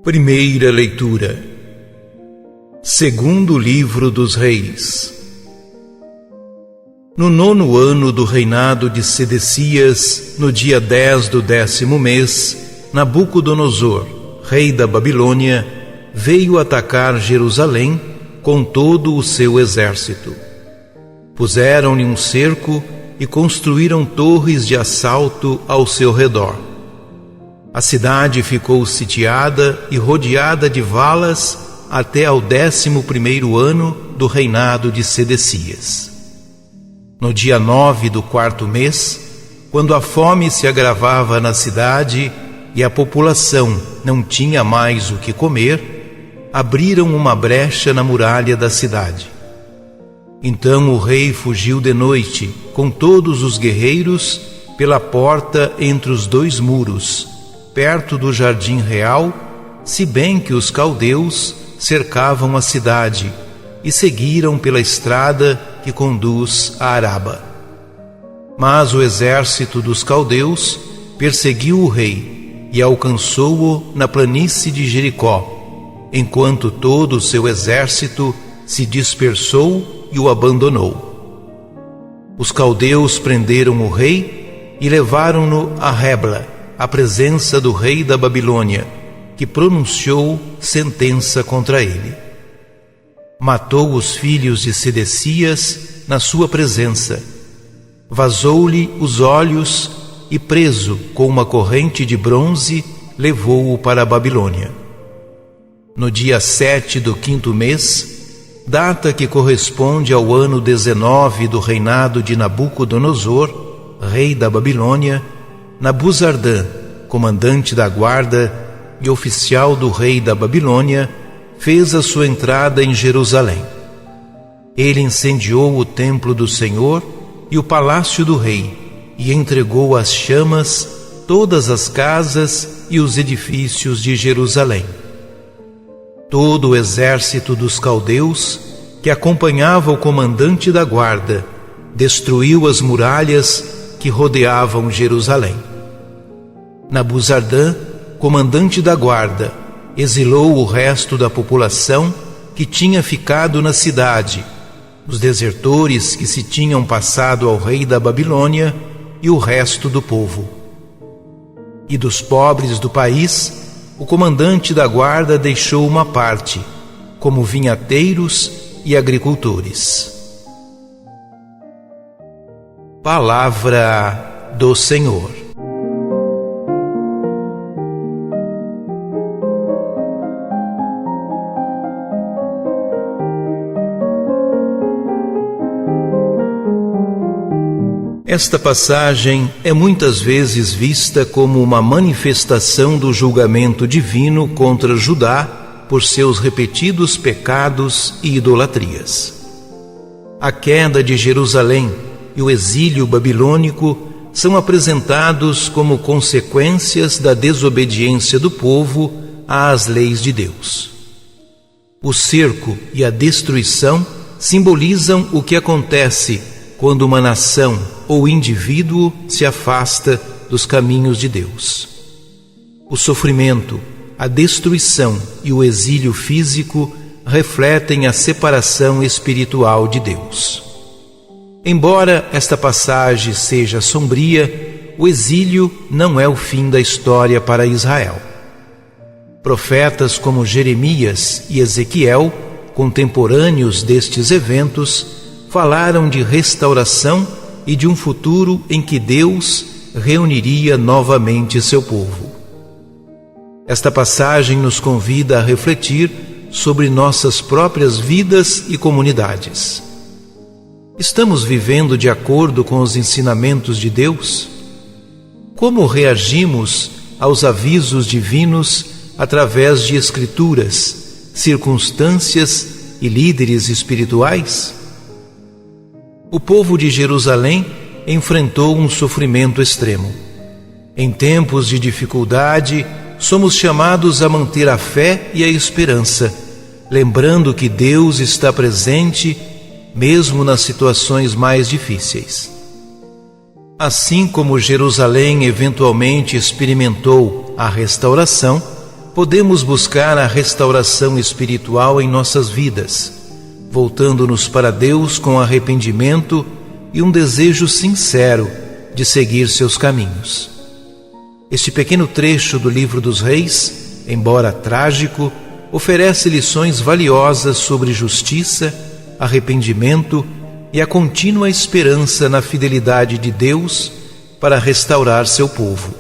Primeira leitura. Segundo livro dos Reis. No 9º ano do reinado de Sedecias, no dia 10 do 10º mês, Nabucodonosor, rei da Babilônia, veio atacar Jerusalém com todo o seu exército. Puseram-lhe um cerco e construíram torres de assalto ao seu redor. A cidade ficou sitiada e rodeada de valas até ao 11º ano do reinado de Sedecias. No dia 9 do 4º mês, quando a fome se agravava na cidade e a população não tinha mais o que comer, abriram uma brecha na muralha da cidade. Então o rei fugiu de noite com todos os guerreiros pela porta entre os dois muros, perto do jardim real, se bem que os caldeus cercavam a cidade e seguiram pela estrada que conduz a Araba. Mas o exército dos caldeus perseguiu o rei e alcançou-o na planície de Jericó, enquanto todo o seu exército se dispersou e o abandonou. Os caldeus prenderam o rei e levaram-no a Rebla, à presença do rei da Babilônia, que pronunciou sentença contra ele. Matou os filhos de Sedecias na sua presença, vazou-lhe os olhos e, preso com uma corrente de bronze, levou-o para a Babilônia. No dia 7 do 5º mês, data que corresponde ao ano 19 do reinado de Nabucodonosor, rei da Babilônia, Nabuzardã, comandante da guarda e oficial do rei da Babilônia, fez a sua entrada em Jerusalém. Ele incendiou o templo do Senhor e o palácio do rei, e entregou às chamas todas as casas e os edifícios de Jerusalém. Todo o exército dos caldeus, que acompanhava o comandante da guarda, destruiu as muralhas que rodeavam Jerusalém. Nabuzardã, comandante da guarda, exilou o resto da população que tinha ficado na cidade, os desertores que se tinham passado ao rei da Babilônia e o resto do povo. E dos pobres do país, o comandante da guarda deixou uma parte, como vinhateiros e agricultores. Palavra do Senhor. Esta passagem é muitas vezes vista como uma manifestação do julgamento divino contra Judá por seus repetidos pecados e idolatrias. A queda de Jerusalém e o exílio babilônico são apresentados como consequências da desobediência do povo às leis de Deus. O cerco e a destruição simbolizam o que acontece quando uma nação ou indivíduo se afasta dos caminhos de Deus. O sofrimento, a destruição e o exílio físico refletem a separação espiritual de Deus. Embora esta passagem seja sombria, o exílio não é o fim da história para Israel. Profetas como Jeremias e Ezequiel, contemporâneos destes eventos, falaram de restauração e de um futuro em que Deus reuniria novamente seu povo. Esta passagem nos convida a refletir sobre nossas próprias vidas e comunidades. Estamos vivendo de acordo com os ensinamentos de Deus? Como reagimos aos avisos divinos através de escrituras, circunstâncias e líderes espirituais? O povo de Jerusalém enfrentou um sofrimento extremo. Em tempos de dificuldade, somos chamados a manter a fé e a esperança, lembrando que Deus está presente mesmo nas situações mais difíceis. Assim como Jerusalém eventualmente experimentou a restauração, podemos buscar a restauração espiritual em nossas vidas, voltando-nos para Deus com arrependimento e um desejo sincero de seguir seus caminhos. Este pequeno trecho do Livro dos Reis, embora trágico, oferece lições valiosas sobre justiça, arrependimento e a contínua esperança na fidelidade de Deus para restaurar seu povo.